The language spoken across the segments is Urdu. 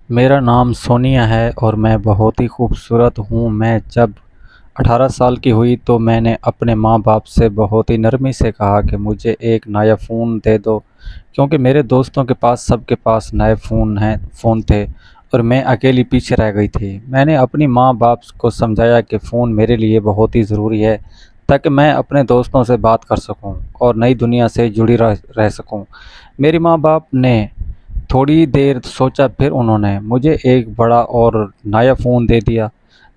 میرا نام سونیا ہے اور میں بہت ہی خوبصورت ہوں۔ میں جب 18 سال کی ہوئی تو میں نے اپنے ماں باپ سے بہت ہی نرمی سے کہا کہ مجھے ایک نیا فون دے دو، کیونکہ میرے دوستوں کے پاس سب کے پاس نئے فون تھے اور میں اکیلی پیچھے رہ گئی تھی۔ میں نے اپنی ماں باپ کو سمجھایا کہ فون میرے لیے بہت ہی ضروری ہے تاکہ میں اپنے دوستوں سے بات کر سکوں اور نئی دنیا سے جڑی رہ سکوں۔ میری ماں باپ نے تھوڑی دیر سوچا، پھر انہوں نے مجھے ایک بڑا اور نیا فون دے دیا۔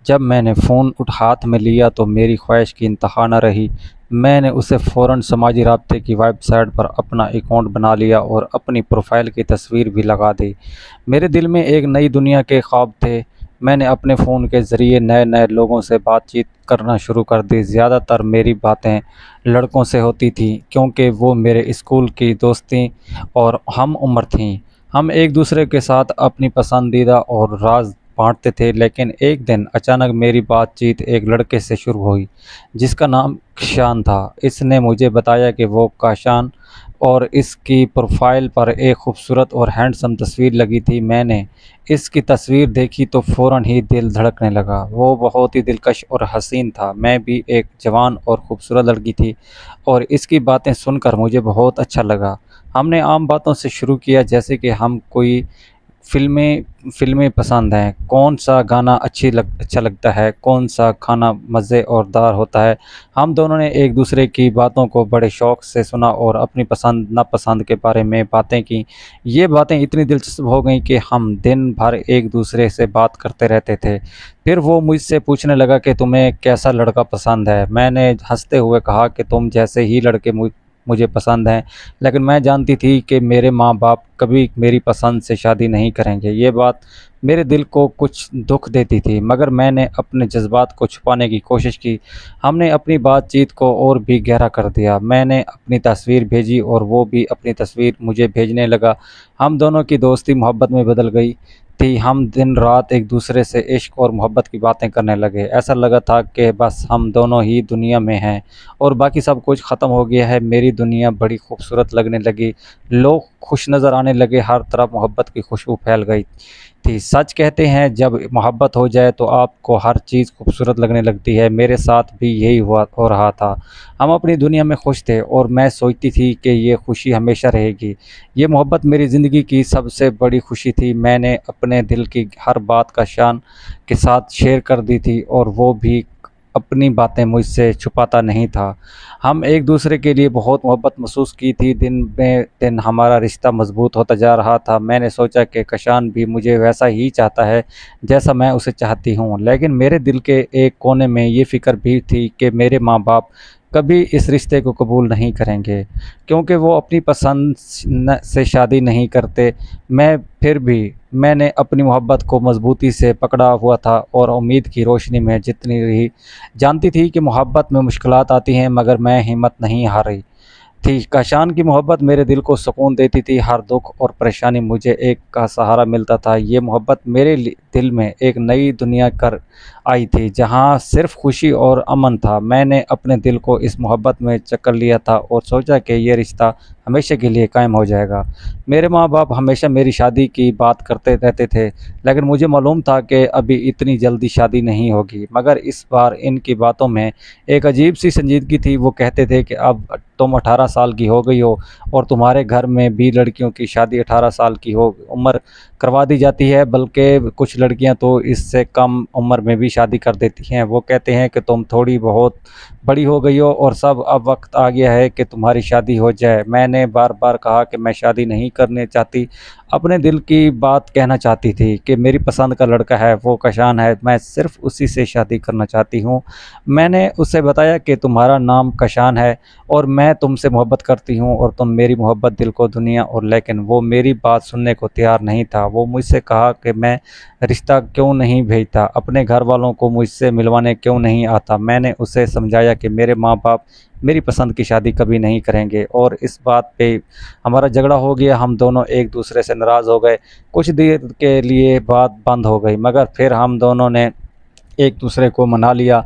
جب میں نے فون ہاتھ میں لیا تو میری خواہش کی انتہا نہ رہی۔ میں نے اسے فوراً سماجی رابطے کی ویب سائٹ پر اپنا اکاؤنٹ بنا لیا اور اپنی پروفائل کی تصویر بھی لگا دی۔ میرے دل میں ایک نئی دنیا کے خواب تھے۔ میں نے اپنے فون کے ذریعے نئے لوگوں سے بات چیت کرنا شروع کر دی۔ زیادہ تر میری باتیں لڑکوں سے ہوتی تھیں کیونکہ وہ میرے اسکول کی دوستی اور ہم عمر تھیں۔ ہم ایک دوسرے کے ساتھ اپنی پسندیدہ اور راز بانٹتے تھے، لیکن ایک دن اچانک میری بات چیت ایک لڑکے سے شروع ہوئی جس کا نام کشان تھا۔ اس نے مجھے بتایا کہ وہ کاشان اور اس کی پروفائل پر ایک خوبصورت اور ہینڈسم تصویر لگی تھی۔ میں نے اس کی تصویر دیکھی تو فوراً ہی دل دھڑکنے لگا۔ وہ بہت ہی دلکش اور حسین تھا۔ میں بھی ایک جوان اور خوبصورت لڑکی تھی اور اس کی باتیں سن کر مجھے بہت اچھا لگا۔ ہم نے عام باتوں سے شروع کیا، جیسے کہ ہم کوئی فلمیں پسند ہیں، کون سا گانا اچھا لگتا ہے، کون سا کھانا مزے اور دار ہوتا ہے۔ ہم دونوں نے ایک دوسرے کی باتوں کو بڑے شوق سے سنا اور اپنی پسند ناپسند کے بارے میں باتیں کی۔ یہ باتیں اتنی دلچسپ ہو گئیں کہ ہم دن بھر ایک دوسرے سے بات کرتے رہتے تھے۔ پھر وہ مجھ سے پوچھنے لگا کہ تمہیں کیسا لڑکا پسند ہے۔ میں نے ہنستے ہوئے کہا کہ تم جیسے ہی لڑکے مجھے پسند ہیں، لیکن میں جانتی تھی کہ میرے ماں باپ کبھی میری پسند سے شادی نہیں کریں گے۔ یہ بات میرے دل کو کچھ دکھ دیتی تھی، مگر میں نے اپنے جذبات کو چھپانے کی کوشش کی۔ ہم نے اپنی بات چیت کو اور بھی گہرا کر دیا۔ میں نے اپنی تصویر بھیجی اور وہ بھی اپنی تصویر مجھے بھیجنے لگا۔ ہم دونوں کی دوستی محبت میں بدل گئی تھی۔ ہم دن رات ایک دوسرے سے عشق اور محبت کی باتیں کرنے لگے۔ ایسا لگا تھا کہ بس ہم دونوں ہی دنیا میں ہیں اور باقی سب کچھ ختم ہو گیا ہے۔ میری دنیا بڑی خوبصورت لگنے لگی، لوگ خوش نظر آنے لگے، ہر طرف محبت کی خوشبو پھیل گئی تھی۔ سچ کہتے ہیں جب محبت ہو جائے تو آپ کو ہر چیز خوبصورت لگنے لگتی ہے۔ میرے ساتھ بھی یہی ہو رہا تھا۔ ہم اپنی دنیا میں خوش تھے اور میں سوچتی تھی کہ یہ خوشی ہمیشہ رہے گی۔ یہ محبت میری زندگی کی سب سے بڑی خوشی تھی۔ میں نے اپنے دل کی ہر بات کاشان کے ساتھ شیئر کر دی تھی اور وہ بھی اپنی باتیں مجھ سے چھپاتا نہیں تھا۔ ہم ایک دوسرے کے لیے بہت محبت محسوس کی تھی۔ دن میں دن ہمارا رشتہ مضبوط ہوتا جا رہا تھا۔ میں نے سوچا کہ کشان بھی مجھے ویسا ہی چاہتا ہے جیسا میں اسے چاہتی ہوں، لیکن میرے دل کے ایک کونے میں یہ فکر بھی تھی کہ میرے ماں باپ کبھی اس رشتے کو قبول نہیں کریں گے کیونکہ وہ اپنی پسند سے شادی نہیں کرتے۔ پھر بھی میں نے اپنی محبت کو مضبوطی سے پکڑا ہوا تھا اور امید کی روشنی میں جتنی رہی۔ جانتی تھی کہ محبت میں مشکلات آتی ہیں، مگر میں ہمت نہیں ہاری تھی۔ کاشان کی محبت میرے دل کو سکون دیتی تھی۔ ہر دکھ اور پریشانی مجھے ایک کا سہارا ملتا تھا۔ یہ محبت میرے دل میں ایک نئی دنیا کر آئی تھی جہاں صرف خوشی اور امن تھا۔ میں نے اپنے دل کو اس محبت میں جکڑ لیا تھا اور سوچا کہ یہ رشتہ ہمیشہ کے لیے قائم ہو جائے گا۔ میرے ماں باپ ہمیشہ میری شادی کی بات کرتے رہتے تھے، لیکن مجھے معلوم تھا کہ ابھی اتنی جلدی شادی نہیں ہوگی۔ مگر اس بار ان کی باتوں میں ایک عجیب سی سنجیدگی تھی۔ وہ کہتے تھے کہ اب تم 18 سال کی ہو گئی ہو اور تمہارے گھر میں بھی لڑکیوں کی شادی 18 سال کی عمر کروا دی جاتی ہے، بلکہ کچھ لڑکیاں تو اس سے کم عمر میں بھی شادی کر دیتی ہیں۔ وہ کہتے ہیں کہ تم تھوڑی بہت بڑی ہو گئی ہو اور اب وقت آ گیا ہے کہ تمہاری شادی ہو جائے۔ میں نے بار بار کہا کہ میں شادی نہیں کرنے چاہتی، اپنے دل کی بات کہنا چاہتی تھی کہ میری پسند کا لڑکا ہے، وہ کشان ہے، میں صرف اسی سے شادی کرنا چاہتی ہوں۔ میں نے اسے بتایا کہ تمہارا نام کشان ہے اور میں تم سے محبت کرتی ہوں اور تم میری محبت دل کو دنیا اور، لیکن وہ میری بات سننے کو تیار نہیں تھا۔ وہ مجھ سے کہا کہ میں رشتہ کیوں نہیں بھیجتا، اپنے گھر والوں کو مجھ سے ملوانے کیوں نہیں آتا۔ میں نے اسے سمجھایا کہ میرے ماں باپ میری پسند کی شادی کبھی نہیں کریں گے اور اس بات پہ ہمارا جھگڑا ہو گیا۔ ہم دونوں ایک دوسرے سے ناراض ہو گئے۔ کچھ دیر کے لیے بات بند ہو گئی، مگر پھر ہم دونوں نے ایک دوسرے کو منا لیا۔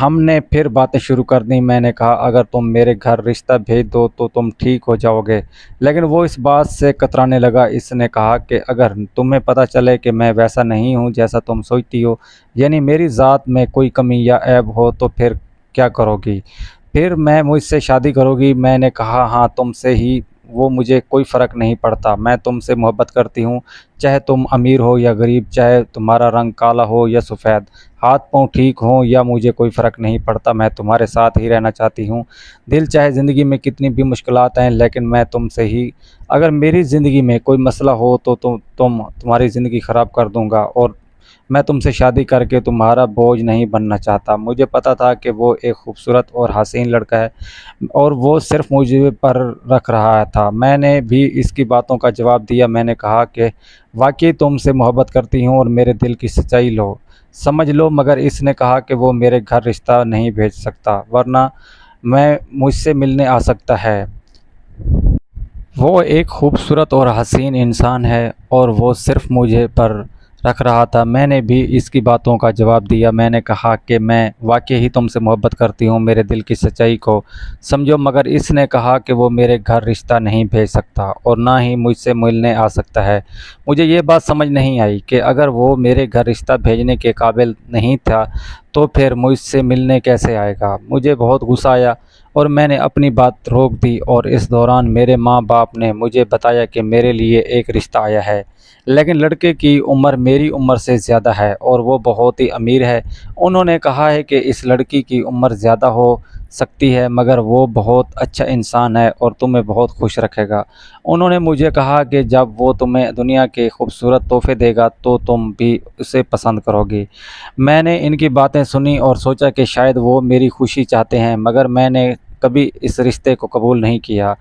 ہم نے پھر باتیں شروع کر دیں۔ میں نے کہا اگر تم میرے گھر رشتہ بھیج دو تو تم ٹھیک ہو جاؤ گے، لیکن وہ اس بات سے کترانے لگا۔ اس نے کہا کہ اگر تمہیں پتہ چلے کہ میں ویسا نہیں ہوں جیسا تم سوچتی ہو، یعنی میری ذات میں کوئی کمی یا عیب ہو، تو پھر کیا کرو گی؟ پھر میں مجھ سے شادی کرو گی؟ میں نے کہا ہاں، تم سے ہی، وہ مجھے کوئی فرق نہیں پڑتا، میں تم سے محبت کرتی ہوں، چاہے تم امیر ہو یا غریب، چاہے تمہارا رنگ کالا ہو یا سفید، ہاتھ پاؤں ٹھیک ہوں یا مجھے کوئی فرق نہیں پڑتا، میں تمہارے ساتھ ہی رہنا چاہتی ہوں۔ دل چاہے زندگی میں کتنی بھی مشکلات ہیں، لیکن میں تم سے ہی، اگر میری زندگی میں کوئی مسئلہ ہو تو تمہاری زندگی خراب کر دوں گا، اور میں تم سے شادی کر کے تمہارا بوجھ نہیں بننا چاہتا۔ مجھے پتا تھا کہ وہ ایک خوبصورت اور حسین لڑکا ہے اور وہ صرف مجھے پر رکھ رہا تھا۔ میں نے بھی اس کی باتوں کا جواب دیا۔ میں نے کہا کہ واقعی تم سے محبت کرتی ہوں اور میرے دل کی سچائی سمجھ لو، مگر اس نے کہا کہ وہ میرے گھر رشتہ نہیں بھیج سکتا، ورنہ میں مجھ سے ملنے آ سکتا ہے۔ وہ ایک خوبصورت اور حسین انسان ہے اور وہ صرف مجھے پر رکھ رہا تھا۔ میں نے بھی اس کی باتوں کا جواب دیا۔ میں نے کہا کہ میں واقعی ہی تم سے محبت کرتی ہوں، میرے دل کی سچائی کو سمجھو، مگر اس نے کہا کہ وہ میرے گھر رشتہ نہیں بھیج سکتا اور نہ ہی مجھ سے ملنے آ سکتا ہے۔ مجھے یہ بات سمجھ نہیں آئی کہ اگر وہ میرے گھر رشتہ بھیجنے کے قابل نہیں تھا تو پھر مجھ سے ملنے کیسے آئے گا؟ مجھے بہت غصہ آیا اور میں نے اپنی بات روک دی، اور اس دوران میرے ماں باپ نے مجھے بتایا کہ میرے لیے ایک رشتہ آیا ہے، لیکن لڑکے کی عمر میری عمر سے زیادہ ہے اور وہ بہت ہی امیر ہے۔ انہوں نے کہا ہے کہ اس لڑکی کی عمر زیادہ ہو سکتی ہے مگر وہ بہت اچھا انسان ہے اور تمہیں بہت خوش رکھے گا۔ انہوں نے مجھے کہا کہ جب وہ تمہیں دنیا کے خوبصورت تحفے دے گا تو تم بھی اسے پسند کرو گی۔ میں نے ان کی باتیں سنی اور سوچا کہ شاید وہ میری خوشی چاہتے ہیں، مگر میں نے کبھی اس رشتے کو قبول نہیں کیا۔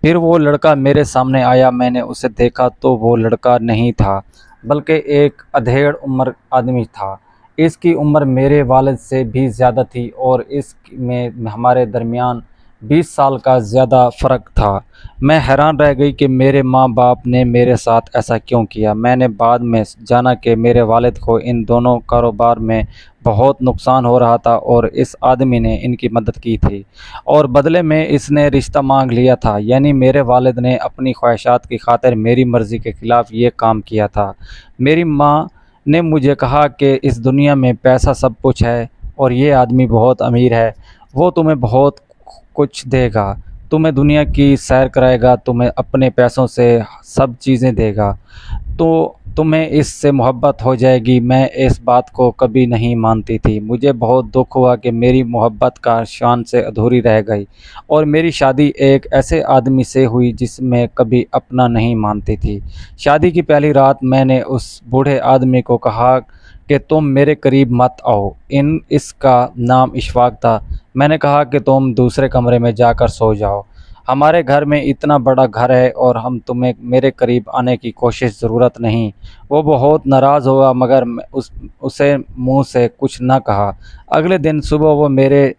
پھر وہ لڑکا میرے سامنے آیا۔ میں نے اسے دیکھا تو وہ لڑکا نہیں تھا بلکہ ایک ادھیڑ عمر آدمی تھا۔ اس کی عمر میرے والد سے بھی زیادہ تھی اور اس میں ہمارے درمیان 20 سال کا زیادہ فرق تھا۔ میں حیران رہ گئی کہ میرے ماں باپ نے میرے ساتھ ایسا کیوں کیا۔ میں نے بعد میں جانا کہ میرے والد کو ان دونوں کاروبار میں بہت نقصان ہو رہا تھا اور اس آدمی نے ان کی مدد کی تھی اور بدلے میں اس نے رشتہ مانگ لیا تھا، یعنی میرے والد نے اپنی خواہشات کی خاطر میری مرضی کے خلاف یہ کام کیا تھا۔ میری ماں نے مجھے کہا کہ اس دنیا میں پیسہ سب کچھ ہے اور یہ آدمی بہت امیر ہے، وہ تمہیں بہت کچھ دے گا، تمہیں دنیا کی سیر کرائے گا، تمہیں اپنے پیسوں سے سب چیزیں دے گا، تو تمہیں اس سے محبت ہو جائے گی۔ میں اس بات کو کبھی نہیں مانتی تھی۔ مجھے بہت دکھ ہوا کہ میری محبت کا شان سے ادھوری رہ گئی اور میری شادی ایک ایسے آدمی سے ہوئی جس میں کبھی اپنا نہیں مانتی تھی۔ شادی کی پہلی رات میں نے اس بوڑھے آدمی کو کہا کہ تم میرے قریب مت آؤ۔ اس کا نام اشفاق تھا۔ میں نے کہا کہ تم دوسرے کمرے میں جا کر سو جاؤ، ہمارے گھر میں اتنا بڑا گھر ہے اور ہم تمہیں میرے قریب آنے کی کوشش ضرورت نہیں۔ وہ بہت ناراض ہوا مگر اسے منہ سے کچھ نہ کہا۔ اگلے دن صبح وہ میرے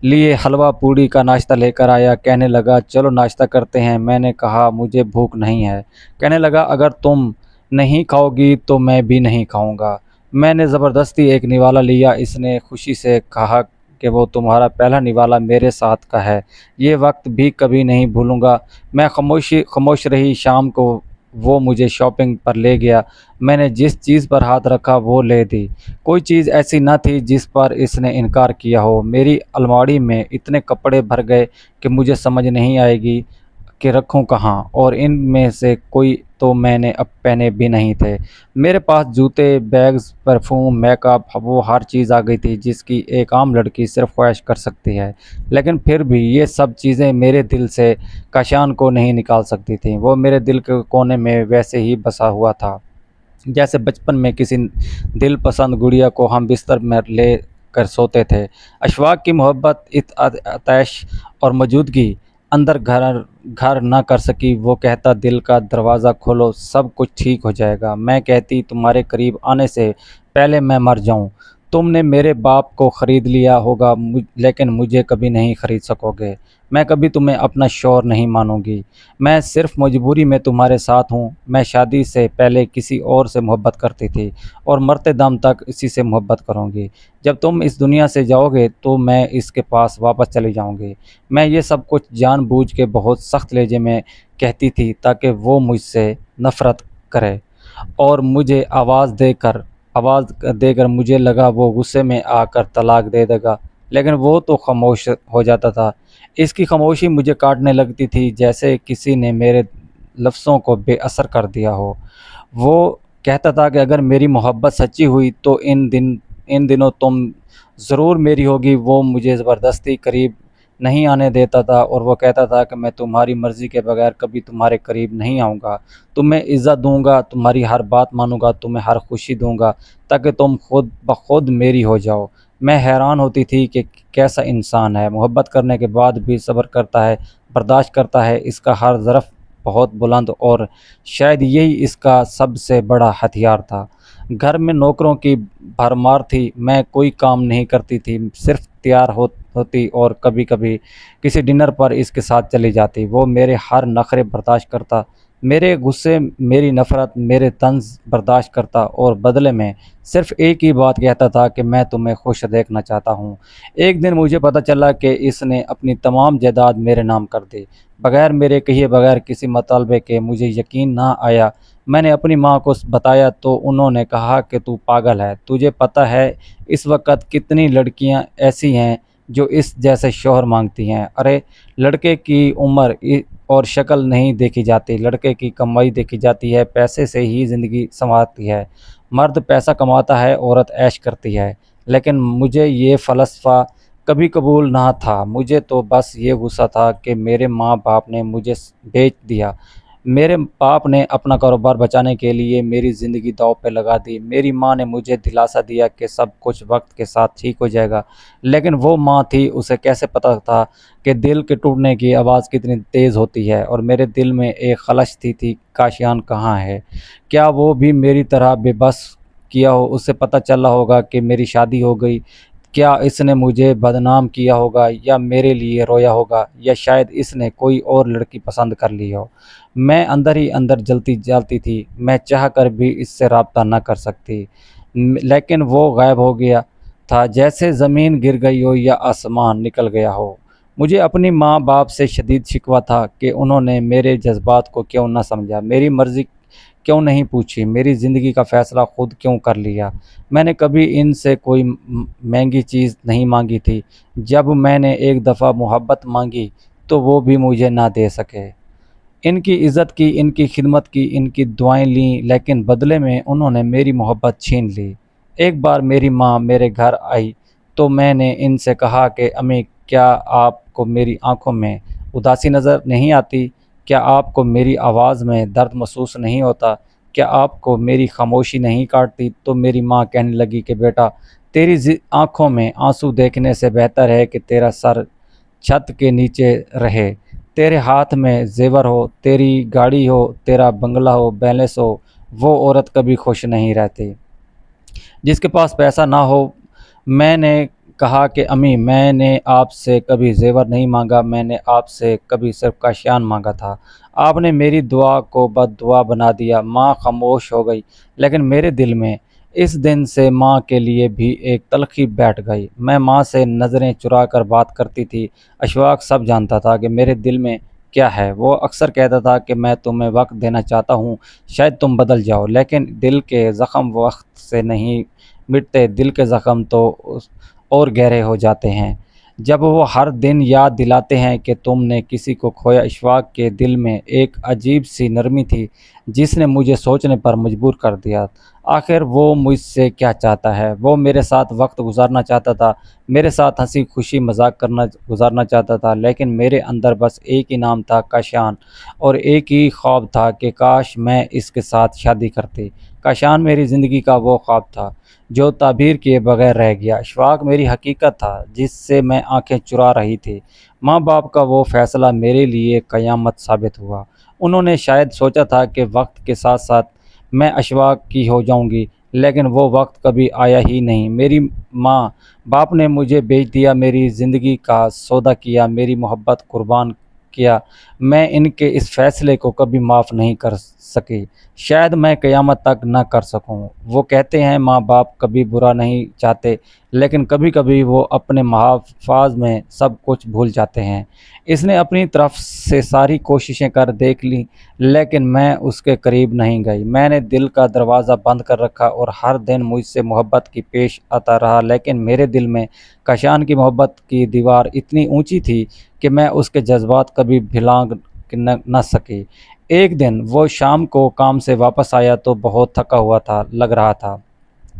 لیے حلوہ پوڑی کا ناشتہ لے کر آیا۔ کہنے لگا چلو ناشتہ کرتے ہیں۔ میں نے کہا مجھے بھوک نہیں ہے۔ کہنے لگا اگر تم نہیں کھاؤ گی تو میں بھی نہیں کھاؤں گا۔ میں نے زبردستی ایک نوالا لیا۔ اس نے خوشی سے کہا کہ وہ تمہارا پہلا نوالا میرے ساتھ کا ہے، یہ وقت بھی کبھی نہیں بھولوں گا۔ میں خاموش رہی۔ شام کو وہ مجھے شاپنگ پر لے گیا۔ میں نے جس چیز پر ہاتھ رکھا وہ لے دی۔ کوئی چیز ایسی نہ تھی جس پر اس نے انکار کیا ہو۔ میری الماری میں اتنے کپڑے بھر گئے کہ مجھے سمجھ نہیں آئے گی کہ رکھوں کہاں، اور ان میں سے کوئی تو میں نے اب پہنے بھی نہیں تھے۔ میرے پاس جوتے، بیگز، پرفیوم، میک اپ، وہ ہر چیز آ گئی تھی جس کی ایک عام لڑکی صرف خواہش کر سکتی ہے، لیکن پھر بھی یہ سب چیزیں میرے دل سے کاشان کو نہیں نکال سکتی تھیں۔ وہ میرے دل کے کونے میں ویسے ہی بسا ہوا تھا جیسے بچپن میں کسی دل پسند گڑیا کو ہم بستر میں لے کر سوتے تھے۔ اشفاق کی محبت، آتش اور موجودگی اندر گھر نہ کر سکی۔ وہ کہتا دل کا دروازہ کھولو، سب کچھ ٹھیک ہو جائے گا۔ میں کہتی تمہارے قریب آنے سے پہلے میں مر جاؤں۔ تم نے میرے باپ کو خرید لیا ہوگا لیکن مجھے کبھی نہیں خرید سکو گے۔ میں کبھی تمہیں اپنا شوہر نہیں مانوں گی، میں صرف مجبوری میں تمہارے ساتھ ہوں۔ میں شادی سے پہلے کسی اور سے محبت کرتی تھی اور مرتے دم تک اسی سے محبت کروں گی۔ جب تم اس دنیا سے جاؤ گے تو میں اس کے پاس واپس چلی جاؤں گی۔ میں یہ سب کچھ جان بوجھ کے بہت سخت لہجے میں کہتی تھی تاکہ وہ مجھ سے نفرت کرے اور مجھے آواز دے کر مجھے لگا وہ غصے میں آ کر طلاق دے دے گا، لیکن وہ تو خاموش ہو جاتا تھا۔ اس کی خاموشی مجھے کاٹنے لگتی تھی، جیسے کسی نے میرے لفظوں کو بے اثر کر دیا ہو۔ وہ کہتا تھا کہ اگر میری محبت سچی ہوئی تو ان دنوں تم ضرور میری ہوگی۔ وہ مجھے زبردستی قریب نہیں آنے دیتا تھا اور وہ کہتا تھا کہ میں تمہاری مرضی کے بغیر کبھی تمہارے قریب نہیں آؤں گا، تمہیں عزت دوں گا، تمہاری ہر بات مانوں گا، تمہیں ہر خوشی دوں گا تاکہ تم خود بخود میری ہو جاؤ۔ میں حیران ہوتی تھی کہ کیسا انسان ہے، محبت کرنے کے بعد بھی صبر کرتا ہے، برداشت کرتا ہے۔ اس کا ہر ظرف بہت بلند اور شاید یہی اس کا سب سے بڑا ہتھیار تھا۔ گھر میں نوکروں کی بھرمار تھی، میں کوئی کام نہیں کرتی تھی، صرف تیار ہوتی اور کبھی کبھی کسی ڈنر پر اس کے ساتھ چلی جاتی۔ وہ میرے ہر نخرے برداشت کرتا، میرے غصے، میری نفرت، میرے طنز برداشت کرتا اور بدلے میں صرف ایک ہی بات کہتا تھا کہ میں تمہیں خوش دیکھنا چاہتا ہوں۔ ایک دن مجھے پتہ چلا کہ اس نے اپنی تمام جائیداد میرے نام کر دی، بغیر میرے کہے، بغیر کسی مطالبے کے۔ مجھے یقین نہ آیا۔ میں نے اپنی ماں کو بتایا تو انہوں نے کہا کہ تو پاگل ہے، تجھے پتہ ہے اس وقت کتنی لڑکیاں ایسی ہیں جو اس جیسے شوہر مانگتی ہیں۔ ارے لڑکے کی عمر اور شکل نہیں دیکھی جاتی، لڑکے کی کمائی دیکھی جاتی ہے، پیسے سے ہی زندگی سنوارتی ہے۔ مرد پیسہ کماتا ہے، عورت عیش کرتی ہے۔ لیکن مجھے یہ فلسفہ کبھی قبول نہ تھا۔ مجھے تو بس یہ غصہ تھا کہ میرے ماں باپ نے مجھے بیچ دیا، میرے باپ نے اپنا کاروبار بچانے کے لیے میری زندگی داؤ پہ لگا دی۔ میری ماں نے مجھے دلاسا دیا کہ سب کچھ وقت کے ساتھ ٹھیک ہو جائے گا، لیکن وہ ماں تھی، اسے کیسے پتہ تھا کہ دل کے ٹوٹنے کی آواز کتنی تیز ہوتی ہے۔ اور میرے دل میں ایک خلش تھی کاشیان کہاں ہے؟ کیا وہ بھی میری طرح بے بس کیا ہو؟ اسے پتہ چلا ہوگا کہ میری شادی ہو گئی؟ کیا اس نے مجھے بدنام کیا ہوگا یا میرے لیے رویا ہوگا، یا شاید اس نے کوئی اور لڑکی پسند کر لی ہو؟ میں اندر ہی اندر جلتی تھی، میں چاہ کر بھی اس سے رابطہ نہ کر سکتی، لیکن وہ غائب ہو گیا تھا، جیسے زمین گر گئی ہو یا آسمان نکل گیا ہو۔ مجھے اپنی ماں باپ سے شدید شکوہ تھا کہ انہوں نے میرے جذبات کو کیوں نہ سمجھا، میری مرضی کیوں نہیں پوچھی، میری زندگی کا فیصلہ خود کیوں کر لیا۔ میں نے کبھی ان سے کوئی مہنگی چیز نہیں مانگی تھی، جب میں نے ایک دفعہ محبت مانگی تو وہ بھی مجھے نہ دے سکے۔ ان کی عزت کی، ان کی خدمت کی، ان کی دعائیں لیں، لیکن بدلے میں انہوں نے میری محبت چھین لی۔ ایک بار میری ماں میرے گھر آئی تو میں نے ان سے کہا کہ امی، کیا آپ کو میری آنکھوں میں اداسی نظر نہیں آتی؟ کیا آپ کو میری آواز میں درد محسوس نہیں ہوتا؟ کیا آپ کو میری خاموشی نہیں کاٹتی؟ تو میری ماں کہنے لگی کہ بیٹا، تیری آنکھوں میں آنسو دیکھنے سے بہتر ہے کہ تیرا سر چھت کے نیچے رہے، تیرے ہاتھ میں زیور ہو، تیری گاڑی ہو، تیرا بنگلہ ہو، بیلنس ہو۔ وہ عورت کبھی خوش نہیں رہتی جس کے پاس پیسہ نہ ہو۔ میں نے کہا کہ امی، میں نے آپ سے کبھی زیور نہیں مانگا، میں نے آپ سے کبھی صرف کاشیان مانگا تھا۔ آپ نے میری دعا کو بد دعا بنا دیا۔ ماں خاموش ہو گئی، لیکن میرے دل میں اس دن سے ماں کے لیے بھی ایک تلخی بیٹھ گئی۔ میں ماں سے نظریں چرا کر بات کرتی تھی، اشفاق سب جانتا تھا کہ میرے دل میں کیا ہے۔ وہ اکثر کہتا تھا کہ میں تمہیں وقت دینا چاہتا ہوں، شاید تم بدل جاؤ، لیکن دل کے زخم وقت سے نہیں مٹتے، دل کے زخم تو اور گہرے ہو جاتے ہیں جب وہ ہر دن یاد دلاتے ہیں کہ تم نے کسی کو کھویا۔ اشفاق کے دل میں ایک عجیب سی نرمی تھی جس نے مجھے سوچنے پر مجبور کر دیا۔ آخر وہ مجھ سے کیا چاہتا ہے؟ وہ میرے ساتھ وقت گزارنا چاہتا تھا، میرے ساتھ ہنسی خوشی مذاق گزارنا چاہتا تھا، لیکن میرے اندر بس ایک ہی نام تھا، کاشان، اور ایک ہی خواب تھا کہ کاش میں اس کے ساتھ شادی کرتی۔ کاشان میری زندگی کا وہ خواب تھا جو تعبیر کیے بغیر رہ گیا۔ اشفاق میری حقیقت تھا جس سے میں آنکھیں چرا رہی تھی۔ ماں باپ کا وہ فیصلہ میرے لیے قیامت ثابت ہوا۔ انہوں نے شاید سوچا تھا کہ وقت کے ساتھ ساتھ میں اشفاق کی ہو جاؤں گی، لیکن وہ وقت کبھی آیا ہی نہیں۔ میری ماں باپ نے مجھے بیچ دیا، میری زندگی کا سودا کیا، میری محبت قربان کیا۔ میں ان کے اس فیصلے کو کبھی معاف نہیں کر سکی، شاید میں قیامت تک نہ کر سکوں۔ وہ کہتے ہیں ماں باپ کبھی برا نہیں چاہتے، لیکن کبھی کبھی وہ اپنے محافظ میں سب کچھ بھول جاتے ہیں۔ اس نے اپنی طرف سے ساری کوششیں کر دیکھ لیں، لیکن میں اس کے قریب نہیں گئی۔ میں نے دل کا دروازہ بند کر رکھا اور ہر دن مجھ سے محبت کی پیش آتا رہا، لیکن میرے دل میں کشان کی محبت کی دیوار اتنی اونچی تھی کہ میں اس کے جذبات کبھی بھلانگ نہ سکی۔ ایک دن وہ شام کو کام سے واپس آیا تو بہت تھکا ہوا لگ رہا تھا۔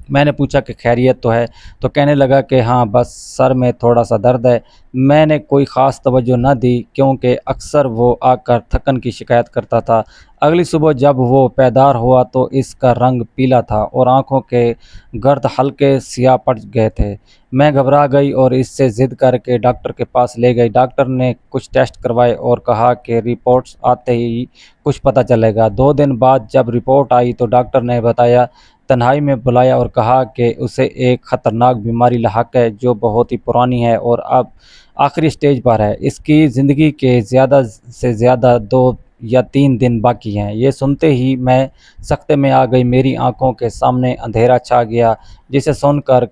میں نے پوچھا کہ خیریت تو ہے؟ تو کہنے لگا کہ ہاں، بس سر میں تھوڑا سا درد ہے۔ میں نے کوئی خاص توجہ نہ دی، کیونکہ اکثر وہ آ کر تھکن کی شکایت کرتا تھا۔ اگلی صبح جب وہ بیدار ہوا تو اس کا رنگ پیلا تھا اور آنکھوں کے گرد ہلکے سیاہ پڑ گئے تھے۔ میں گھبرا گئی اور اس سے ضد کر کے ڈاکٹر کے پاس لے گئی۔ ڈاکٹر نے کچھ ٹیسٹ کروائے اور کہا کہ رپورٹس آتے ہی کچھ پتہ چلے گا۔ 2 دن بعد جب رپورٹ آئی تو ڈاکٹر نے بتایا، تنہائی میں بلایا اور کہا کہ اسے ایک خطرناک بیماری لاحق ہے جو بہت ہی پرانی ہے اور اب آخری سٹیج پر ہے۔ اس کی زندگی کے زیادہ سے زیادہ 2 یا 3 دن باقی ہیں۔ یہ سنتے ہی میں سکتے میں آ گئی، میری آنکھوں کے سامنے اندھیرا چھا گیا، جسے سن کر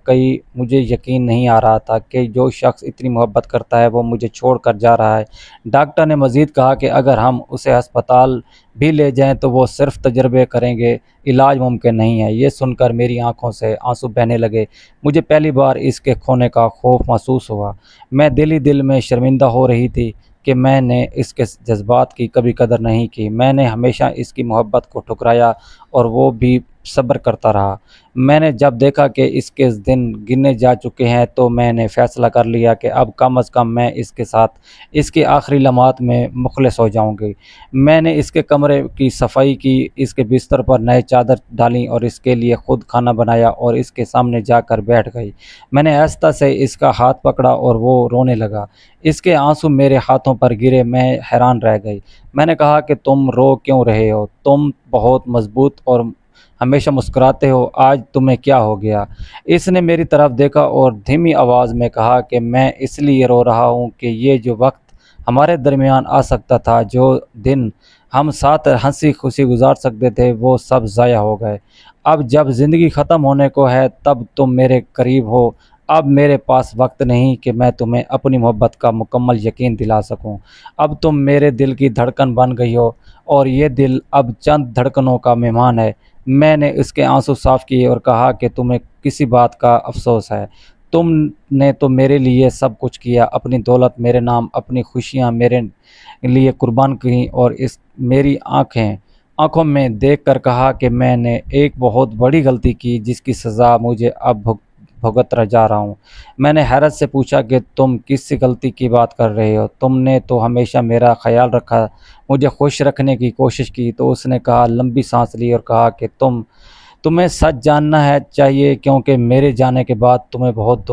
مجھے یقین نہیں آ رہا تھا کہ جو شخص اتنی محبت کرتا ہے وہ مجھے چھوڑ کر جا رہا ہے۔ ڈاکٹر نے مزید کہا کہ اگر ہم اسے ہسپتال بھی لے جائیں تو وہ صرف تجربے کریں گے، علاج ممکن نہیں ہے۔ یہ سن کر میری آنکھوں سے آنسو بہنے لگے۔ مجھے پہلی بار اس کے کھونے کا خوف محسوس ہوا۔ میں دل ہی دل میں شرمندہ ہو رہی تھی کہ میں نے اس کے جذبات کی کبھی قدر نہیں کی۔ میں نے ہمیشہ اس کی محبت کو ٹھکرایا اور وہ بھی صبر کرتا رہا۔ میں نے جب دیکھا کہ اس کے دن گنے جا چکے ہیں تو میں نے فیصلہ کر لیا کہ اب کم از کم میں اس کے ساتھ اس کے آخری لمحات میں مخلص ہو جاؤں گی۔ میں نے اس کے کمرے کی صفائی کی، اس کے بستر پر نئے چادر ڈالیں اور اس کے لیے خود کھانا بنایا اور اس کے سامنے جا کر بیٹھ گئی۔ میں نے آہستہ سے اس کا ہاتھ پکڑا اور وہ رونے لگا۔ اس کے آنسو میرے ہاتھوں پر گرے، میں حیران رہ گئی۔ میں نے کہا کہ تم رو کیوں رہے ہو؟ تم بہت مضبوط اور ہمیشہ مسکراتے ہو، آج تمہیں کیا ہو گیا؟ اس نے میری طرف دیکھا اور دھیمی آواز میں کہا کہ میں اس لیے رو رہا ہوں کہ یہ جو وقت ہمارے درمیان آ سکتا تھا، جو دن ہم ساتھ ہنسی خوشی گزار سکتے تھے، وہ سب ضائع ہو گئے۔ اب جب زندگی ختم ہونے کو ہے تب تم میرے قریب ہو۔ اب میرے پاس وقت نہیں کہ میں تمہیں اپنی محبت کا مکمل یقین دلا سکوں۔ اب تم میرے دل کی دھڑکن بن گئی ہو اور یہ دل اب چند دھڑکنوں کا مہمان ہے۔ میں نے اس کے آنسو صاف کیے اور کہا کہ تمہیں کسی بات کا افسوس ہے؟ تم نے تو میرے لیے سب کچھ کیا، اپنی دولت میرے نام، اپنی خوشیاں میرے لیے قربان کی اور اس میری آنکھوں میں دیکھ کر کہا کہ میں نے ایک بہت بڑی غلطی کی جس کی سزا مجھے اب بھگت جا رہا ہوں۔ میں نے حیرت سے پوچھا کہ تم کس غلطی کی بات کر رہے ہو؟ تم نے تو ہمیشہ میرا خیال رکھا، مجھے خوش رکھنے کی کوشش کی۔ تو اس نے لمبی سانس لی اور کہا کہ تمہیں سچ جاننا ہے چاہیے، کیونکہ میرے جانے کے بعد تمہیں بہت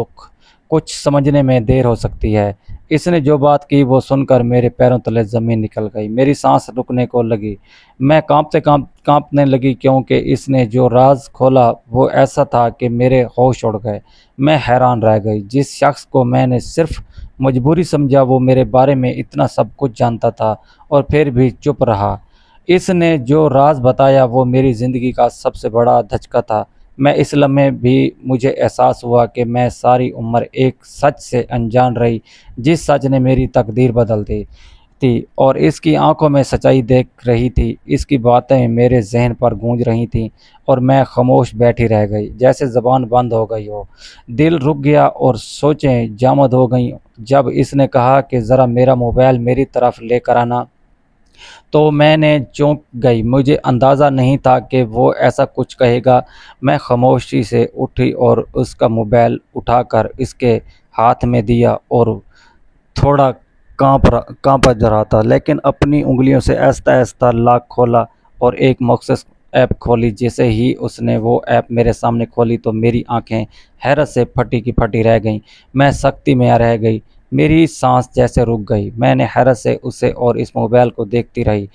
کچھ سمجھنے میں دیر ہو سکتی ہے۔ اس نے جو بات کی وہ سن کر میرے پیروں تلے زمین نکل گئی، میری سانس رکنے کو لگی، میں کانپنے لگی، کیونکہ اس نے جو راز کھولا وہ ایسا تھا کہ میرے ہوش اڑ گئے۔ میں حیران رہ گئی، جس شخص کو میں نے صرف مجبوری سمجھا وہ میرے بارے میں اتنا سب کچھ جانتا تھا اور پھر بھی چپ رہا۔ اس نے جو راز بتایا وہ میری زندگی کا سب سے بڑا دھچکا تھا۔ میں اس لمحے بھی مجھے احساس ہوا کہ میں ساری عمر ایک سچ سے انجان رہی، جس سچ نے میری تقدیر بدل دی تھی، اور اس کی آنکھوں میں سچائی دیکھ رہی تھی۔ اس کی باتیں میرے ذہن پر گونج رہی تھیں اور میں خاموش بیٹھی رہ گئی، جیسے زبان بند ہو گئی ہو، دل رک گیا اور سوچیں جامد ہو گئیں۔ جب اس نے کہا کہ ذرا میرا موبائل میری طرف لے کر آنا، تو میں نے چونک گئی، مجھے اندازہ نہیں تھا کہ وہ ایسا کچھ کہے گا۔ میں خاموشی سے اٹھی اور اس کا موبائل اٹھا کر اس کے ہاتھ میں دیا اور تھوڑا کانپ رہا تھا، لیکن اپنی انگلیوں سے آہستہ آہستہ لاک کھولا اور ایک مخصوص ایپ کھولی۔ جیسے ہی اس نے وہ ایپ میرے سامنے کھولی تو میری آنکھیں حیرت سے پھٹی کی پھٹی رہ گئیں، میں سکتی میں رہ گئی۔ میری سانس جیسے رک گئی۔ میں نے حیرت سے اسے اور اس موبائل کو دیکھتی رہی۔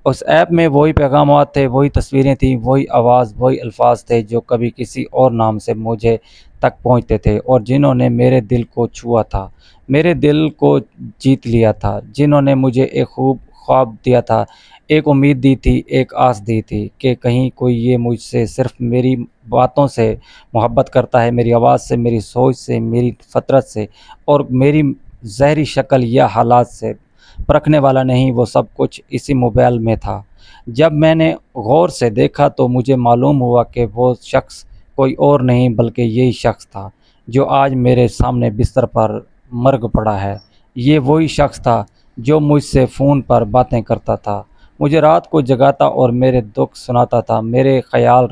اس ایپ میں وہی پیغامات تھے، وہی تصویریں تھیں، وہی آواز، وہی الفاظ تھے جو کبھی کسی اور نام سے مجھے تک پہنچتے تھے اور جنہوں نے میرے دل کو چھوا تھا، میرے دل کو جیت لیا تھا، جنہوں نے مجھے ایک خواب دیا تھا، ایک امید دی تھی، ایک آس دی تھی کہ کہیں کوئی یہ مجھ سے صرف میری باتوں سے محبت کرتا ہے، میری آواز سے، میری سوچ سے، میری فطرت سے اور میری ظاہری شکل یا حالات سے پرکھنے والا نہیں۔ وہ سب کچھ اسی موبائل میں تھا۔ جب میں نے غور سے دیکھا تو مجھے معلوم ہوا کہ وہ شخص کوئی اور نہیں بلکہ یہی شخص تھا جو آج میرے سامنے بستر پر مرگ پڑا ہے۔ یہ وہی شخص تھا جو مجھ سے فون پر باتیں کرتا تھا، مجھے رات کو جگاتا اور میرے دکھ سناتا تھا، میرے خیال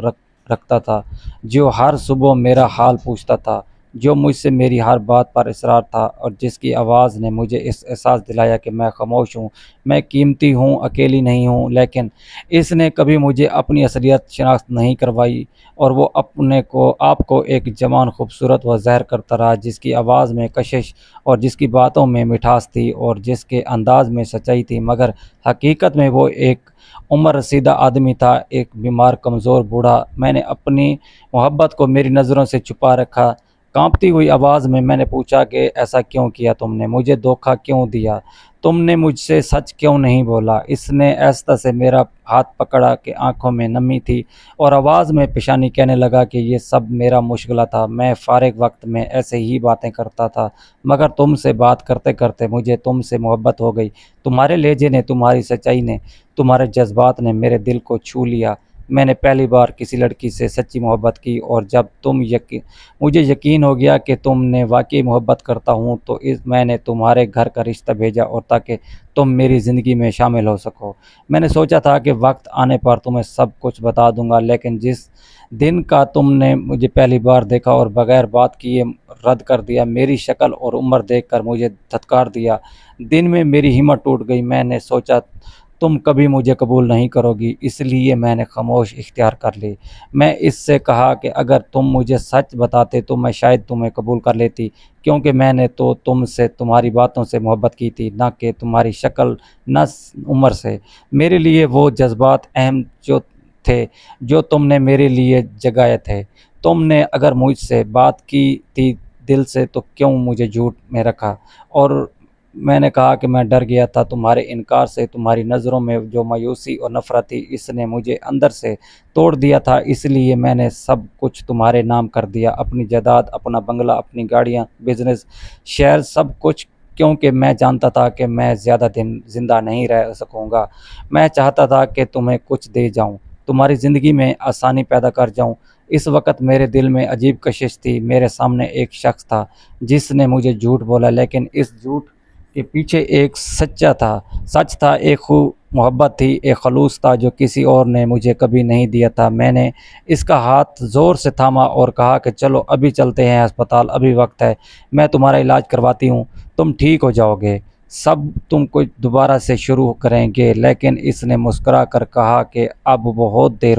رکھتا تھا، جو ہر صبح میرا حال پوچھتا تھا، جو مجھ سے میری ہر بات پر اصرار تھا اور جس کی آواز نے مجھے اس احساس دلایا کہ میں خاموش ہوں، میں قیمتی ہوں، اکیلی نہیں ہوں۔ لیکن اس نے کبھی مجھے اپنی اصلیت شناخت نہیں کروائی اور وہ اپنے آپ کو ایک جوان، خوبصورت و ظاہر کرتا رہا جس کی آواز میں کشش اور جس کی باتوں میں مٹھاس تھی اور جس کے انداز میں سچائی تھی، مگر حقیقت میں وہ ایک عمر رسیدہ آدمی تھا، ایک بیمار، کمزور بوڑھا۔ میں نے اپنی محبت کو میری نظروں سے چھپا رکھا۔ کانپتی ہوئی آواز میں نے پوچھا کہ ایسا کیوں کیا تم نے؟ مجھے دھوکہ کیوں دیا؟ تم نے مجھ سے سچ کیوں نہیں بولا؟ اس نے آہستہ سے میرا ہاتھ پکڑا کہ آنکھوں میں نمی تھی اور آواز میں پیشانی کہنے لگا کہ یہ سب میرا مشغلہ تھا، میں فارغ وقت میں ایسے ہی باتیں کرتا تھا، مگر تم سے بات کرتے کرتے مجھے تم سے محبت ہو گئی۔ تمہارے لہجے نے، تمہاری سچائی نے، تمہارے جذبات نے میرے دل کو چھو لیا۔ میں نے پہلی بار کسی لڑکی سے سچی محبت کی اور جب مجھے یقین ہو گیا کہ تم نے واقعی محبت کرتا ہوں تو میں نے تمہارے گھر کا رشتہ بھیجا اور تاکہ تم میری زندگی میں شامل ہو سکو۔ میں نے سوچا تھا کہ وقت آنے پر تمہیں سب کچھ بتا دوں گا، لیکن جس دن کا تم نے مجھے پہلی بار دیکھا اور بغیر بات کیے رد کر دیا، میری شکل اور عمر دیکھ کر مجھے دھتکار دیا، دن میں میری ہمت ٹوٹ گئی۔ میں نے سوچا تم کبھی مجھے قبول نہیں کرو گی، اس لیے میں نے خاموش اختیار کر لی۔ میں اس سے کہا کہ اگر تم مجھے سچ بتاتے تو میں شاید تمہیں قبول کر لیتی، کیونکہ میں نے تو تم سے تمہاری باتوں سے محبت کی تھی، نہ کہ تمہاری شکل، نہ عمر سے۔ میرے لیے وہ جذبات اہم تھے جو تم نے میرے لیے جگائے تھے۔ تم نے اگر مجھ سے بات کی تھی دل سے تو کیوں مجھے جھوٹ میں رکھا؟ اور میں نے کہا کہ میں ڈر گیا تھا تمہارے انکار سے، تمہاری نظروں میں جو مایوسی اور نفرت تھی، اس نے مجھے اندر سے توڑ دیا تھا، اس لیے میں نے سب کچھ تمہارے نام کر دیا، اپنی جائیداد، اپنا بنگلہ، اپنی گاڑیاں، بزنس، شہر، سب کچھ، کیونکہ میں جانتا تھا کہ میں زیادہ دن زندہ نہیں رہ سکوں گا۔ میں چاہتا تھا کہ تمہیں کچھ دے جاؤں، تمہاری زندگی میں آسانی پیدا کر جاؤں۔ اس وقت میرے دل میں عجیب کشش تھی۔ میرے سامنے ایک شخص تھا جس نے مجھے جھوٹ بولا، لیکن اس جھوٹ کے پیچھے ایک سچ تھا، ایک محبت تھی، ایک خلوص تھا جو کسی اور نے مجھے کبھی نہیں دیا تھا۔ میں نے اس کا ہاتھ زور سے تھاما اور کہا کہ چلو ابھی چلتے ہیں ہسپتال، ابھی وقت ہے، میں تمہارا علاج کرواتی ہوں، تم ٹھیک ہو جاؤ گے، سب تم کو دوبارہ سے شروع کریں گے۔ لیکن اس نے مسکرا کر کہا کہ اب بہت دیر